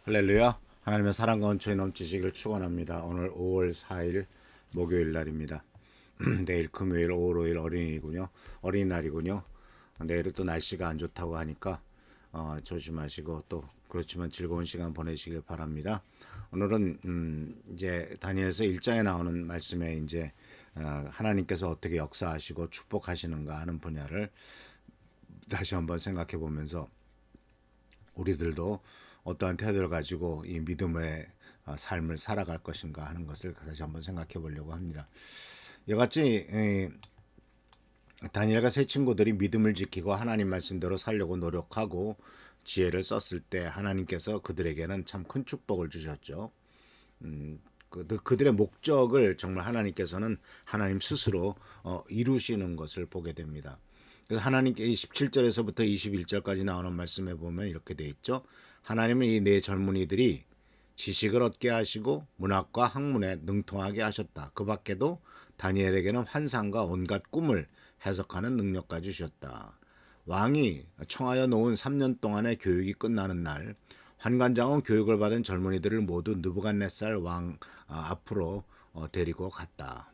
할렐루야. 하나님의 사랑과 은총이 넘치시길 축원합니다. 오늘 5월 4일 목요일 날입니다. 내일 금요일 5월 5일 어린이날이군요. 내일은 또 날씨가 안 좋다고 하니까 조심하시고 또 그렇지만 즐거운 시간 보내시길 바랍니다. 오늘은 이제 다니엘서 1장에 나오는 말씀에 이제 하나님께서 어떻게 역사하시고 축복하시는가 하는 분야를 다시 한번 생각해 보면서 우리들도 어떠한 태도를 가지고 이 믿음의 삶을 살아갈 것인가 하는 것을 다시 한번 생각해 보려고 합니다. 이같이 다니엘과 세 친구들이 믿음을 지키고 하나님 말씀대로 살려고 노력하고 지혜를 썼을 때 하나님께서 그들에게는 참 큰 축복을 주셨죠. 그들의 목적을 정말 하나님께서는 하나님 스스로 이루시는 것을 보게 됩니다. 그래서 하나님께 17절에서부터 21절까지 나오는 말씀에 보면 이렇게 돼 있죠. 하나님은 이 네 젊은이들이 지식을 얻게 하시고 문학과 학문에 능통하게 하셨다. 그 밖에도 다니엘에게는 환상과 온갖 꿈을 해석하는 능력까지 주셨다. 왕이 청하여 놓은 3년 동안의 교육이 끝나는 날 환관장은 교육을 받은 젊은이들을 모두 느부갓네살 왕 앞으로 데리고 갔다.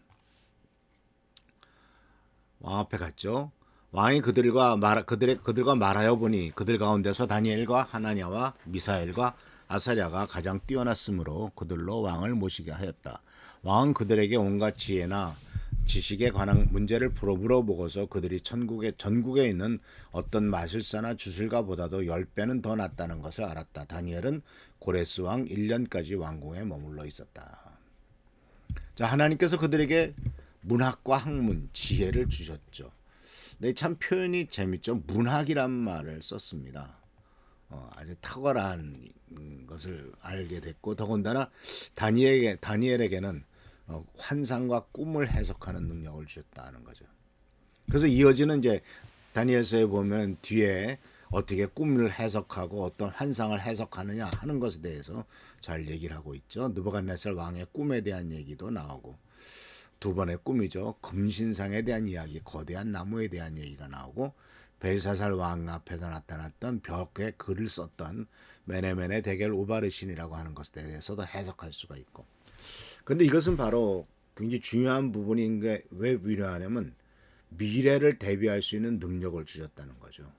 왕 앞에 갔죠. 왕이 그들과 말하여 보니 그들 가운데서 다니엘과 하나냐와 미사엘과 아사랴가 가장 뛰어났으므로 그들로 왕을 모시게 하였다. 왕은 그들에게 온갖 지혜나 지식에 관한 문제를 물어보고서 그들이 전국에 있는 어떤 마술사나 주술가보다도 10배는 더 낫다는 것을 알았다. 다니엘은 고레스 왕 1년까지 왕궁에 머물러 있었다. 자, 하나님께서 그들에게 문학과 학문, 지혜를 주셨죠. 네, 참 표현이 재밌죠. 문학이란 말을 썼습니다. 아주 탁월한 것을 알게 됐고 더군다나 다니엘에게는 환상과 꿈을 해석하는 능력을 주셨다는 거죠. 그래서 이어지는 이제 다니엘서에 보면 뒤에 어떻게 꿈을 해석하고 어떤 환상을 해석하느냐 하는 것에 대해서 잘 얘기를 하고 있죠. 느부갓네살 왕의 꿈에 대한 얘기도 나오고 두 번의 꿈이죠. 금신상에 대한 이야기, 거대한 나무에 대한 얘기가 나오고 벨사살 왕 앞에서 나타났던 벽에 글을 썼던 메네메네 데겔 우바르신이라고 하는 것에 대해서도 해석할 수가 있고. 그런데 이것은 바로 굉장히 중요한 부분인 게 왜 필요하냐면 미래를 대비할 수 있는 능력을 주셨다는 거죠.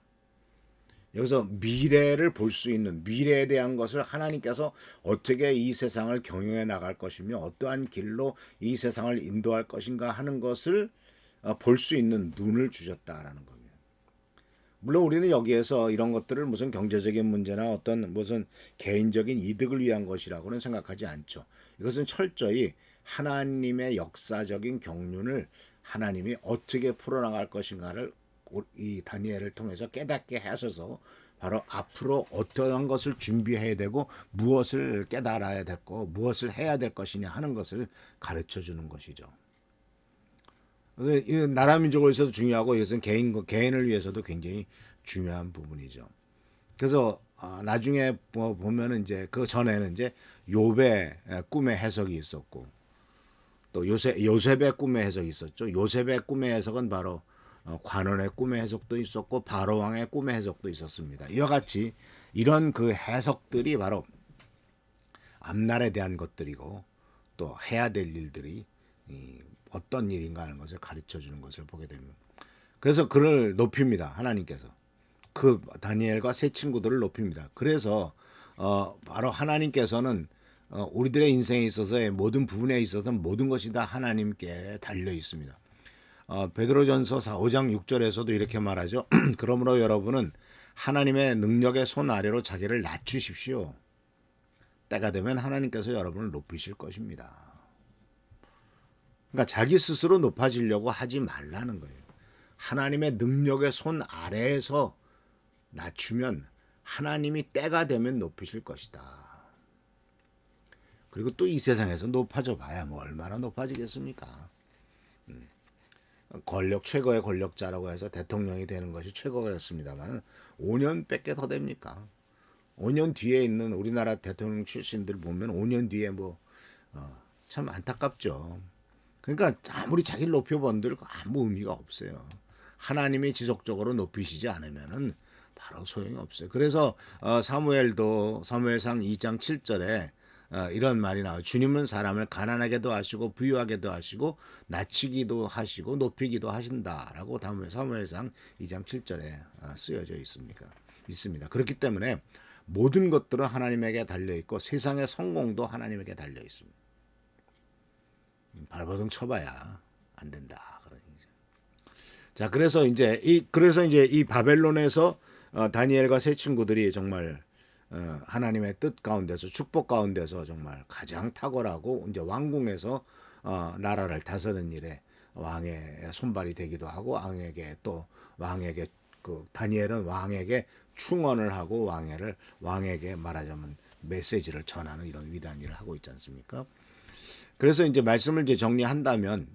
여기서 미래를 볼 수 있는 미래에 대한 것을 하나님께서 어떻게 이 세상을 경영해 나갈 것이며 어떠한 길로 이 세상을 인도할 것인가 하는 것을 볼 수 있는 눈을 주셨다라는 겁니다. 물론 우리는 여기에서 이런 것들을 무슨 경제적인 문제나 어떤 무슨 개인적인 이득을 위한 것이라고는 생각하지 않죠. 이것은 철저히 하나님의 역사적인 경륜을 하나님이 어떻게 풀어나갈 것인가를 이 다니엘을 통해서 깨닫게 하셔서 바로 앞으로 어떠한 것을 준비해야 되고 무엇을 깨달아야 될 거, 무엇을 해야 될 것이냐 하는 것을 가르쳐 주는 것이죠. 그래서 이 나라 민족을 위해서도 중요하고 이것은 개인을 위해서도 굉장히 중요한 부분이죠. 그래서 나중에 보면은 이제 그 전에는 이제 욥의 꿈의 해석이 있었고 또 요셉의 꿈의 해석이 있었죠. 요셉의 꿈의 해석은 바로 관원의 꿈의 해석도 있었고 바로 왕의 꿈의 해석도 있었습니다. 이와 같이 이런 그 해석들이 바로 앞날에 대한 것들이고 또 해야 될 일들이 어떤 일인가 하는 것을 가르쳐 주는 것을 보게 됩니다. 그래서 그를 높입니다. 하나님께서 그 다니엘과 세 친구들을 높입니다. 그래서 바로 하나님께서는 우리들의 인생에 있어서의 모든 부분에 있어서 모든 것이 다 하나님께 달려 있습니다. 베드로전서 5장 6절에서도 이렇게 말하죠. 그러므로 여러분은 하나님의 능력의 손 아래로 자기를 낮추십시오. 때가 되면 하나님께서 여러분을 높이실 것입니다. 그러니까 자기 스스로 높아지려고 하지 말라는 거예요. 하나님의 능력의 손 아래에서 낮추면 하나님이 때가 되면 높이실 것이다. 그리고 또 이 세상에서 높아져 봐야 뭐 얼마나 높아지겠습니까? 권력 최고의 권력자라고 해서 대통령이 되는 것이 최고였습니다만 5년 밖에 더 됩니까? 5년 뒤에 있는 우리나라 대통령 출신들 보면 5년 뒤에 뭐 참 안타깝죠. 그러니까 아무리 자기를 높여본들 아무 의미가 없어요. 하나님이 지속적으로 높이시지 않으면은 바로 소용이 없어요. 그래서 사무엘상 2장 7절에 이런 말이 나와요. 주님은 사람을 가난하게도 하시고 부유하게도 하시고 낮추기도 하시고 높이기도 하신다라고 사무엘상 2장 7절에 쓰여져 있습니다. 그렇기 때문에 모든 것들은 하나님에게 달려 있고 세상의 성공도 하나님에게 달려 있습니다. 발버둥 쳐봐야 안 된다. 그런 이제. 자, 그래서 이제 이 바벨론에서 다니엘과 세 친구들이 정말 하나님의 뜻 가운데서 축복 가운데서 정말 가장 탁월하고 이제 왕궁에서 나라를 다스리는 일에 왕의 손발이 되기도 하고 왕에게 그 다니엘은 왕에게 충언을 하고 왕에게 말하자면 메시지를 전하는 이런 위대한 일을 하고 있지 않습니까? 그래서 이제 말씀을 이제 정리한다면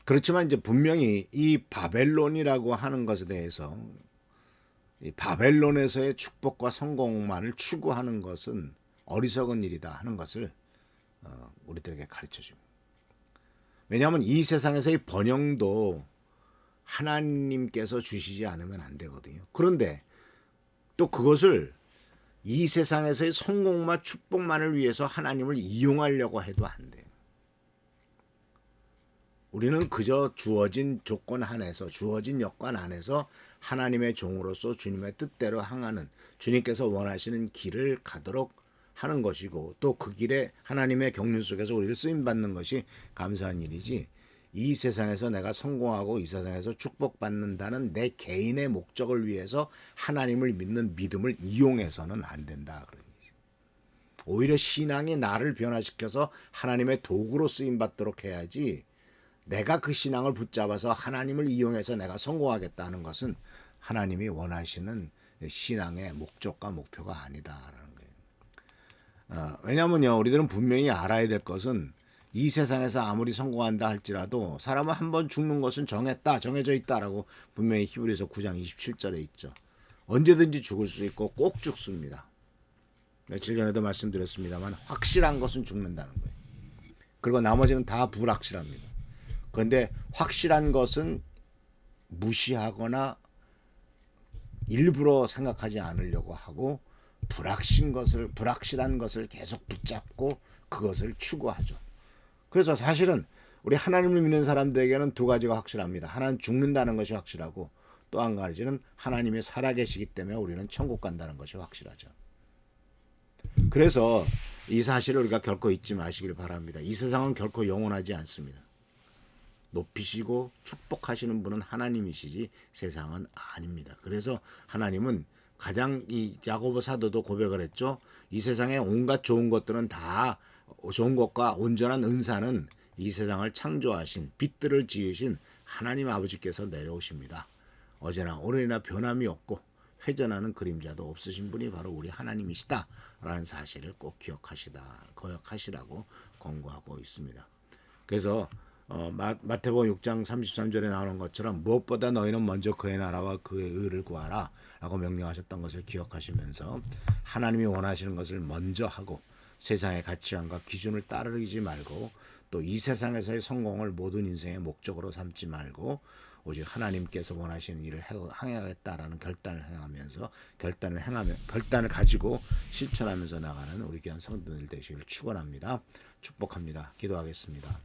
그렇지만 이제 분명히 이 바벨론이라고 하는 것에 대해서 이 바벨론에서의 축복과 성공만을 추구하는 것은 어리석은 일이다 하는 것을 우리들에게 가르쳐 줍니다. 왜냐하면 이 세상에서의 번영도 하나님께서 주시지 않으면 안 되거든요. 그런데 또 그것을 이 세상에서의 성공과 축복만을 위해서 하나님을 이용하려고 해도 안 돼요. 우리는 그저 주어진 조건 안에서 주어진 여건 안에서 하나님의 종으로서 주님의 뜻대로 행하는 주님께서 원하시는 길을 가도록 하는 것이고 또 그 길에 하나님의 경륜 속에서 우리를 쓰임받는 것이 감사한 일이지 이 세상에서 내가 성공하고 이 세상에서 축복받는다는 내 개인의 목적을 위해서 하나님을 믿는 믿음을 이용해서는 안 된다. 그런 얘기죠. 오히려 신앙이 나를 변화시켜서 하나님의 도구로 쓰임받도록 해야지 내가 그 신앙을 붙잡아서 하나님을 이용해서 내가 성공하겠다는 것은 하나님이 원하시는 신앙의 목적과 목표가 아니다라는 거예요. 왜냐하면요, 우리들은 분명히 알아야 될 것은 이 세상에서 아무리 성공한다 할지라도 사람은 한 번 죽는 것은 정해져 있다라고 분명히 히브리서 9장 27절에 있죠. 언제든지 죽을 수 있고 꼭 죽습니다. 며칠 전에도 말씀드렸습니다만 확실한 것은 죽는다는 거예요. 그리고 나머지는 다 불확실합니다. 그런데 확실한 것은 무시하거나 일부러 생각하지 않으려고 하고 불확실한 것을 계속 붙잡고 그것을 추구하죠. 그래서 사실은 우리 하나님을 믿는 사람들에게는 두 가지가 확실합니다. 하나는 죽는다는 것이 확실하고 또 한 가지는 하나님이 살아계시기 때문에 우리는 천국 간다는 것이 확실하죠. 그래서 이 사실을 우리가 결코 잊지 마시길 바랍니다. 이 세상은 결코 영원하지 않습니다. 높이시고 축복하시는 분은 하나님이시지 세상은 아닙니다. 그래서 하나님은 가장 이 야고보 사도도 고백을 했죠. 이 세상에 온갖 좋은 것들은 다 좋은 것과 온전한 은사는 이 세상을 창조하신 빛들을 지으신 하나님 아버지께서 내려오십니다. 어제나 오늘이나 변함이 없고 회전하는 그림자도 없으신 분이 바로 우리 하나님이시다라는 사실을 꼭 기억하시라고 권고하고 있습니다. 그래서 마태복음 6장 33절에 나오는 것처럼 무엇보다 너희는 먼저 그의 나라와 그의 의를 구하라 라고 명령하셨던 것을 기억하시면서 하나님이 원하시는 것을 먼저 하고 세상의 가치관과 기준을 따르지 말고 또 이 세상에서의 성공을 모든 인생의 목적으로 삼지 말고 오직 하나님께서 원하시는 일을 행하겠다라는 결단을 가지고 실천하면서 나가는 우리 귀한 성도들 되시기를 축원합니다. 축복합니다. 기도하겠습니다.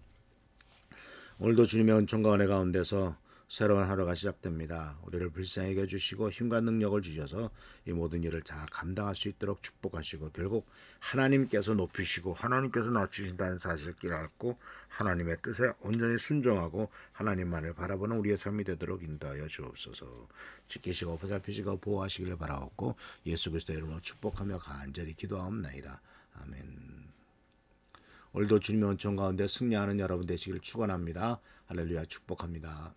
오늘도 주님의 은총과 은혜 가운데서 새로운 하루가 시작됩니다. 우리를 불쌍히 여겨주시고 힘과 능력을 주셔서 이 모든 일을 다 감당할 수 있도록 축복하시고 결국 하나님께서 높이시고 하나님께서 낮추신다는 사실을 깨닫고 하나님의 뜻에 온전히 순종하고 하나님만을 바라보는 우리의 삶이 되도록 인도하여 주옵소서. 지키시고 보살피시고 보호하시기를 바라옵고 예수 그리스도의 이름으로 축복하며 간절히 기도하옵나이다. 아멘. 오늘도 주님의 은총 가운데 승리하는 여러분 되시기를 축원합니다. 할렐루야 축복합니다.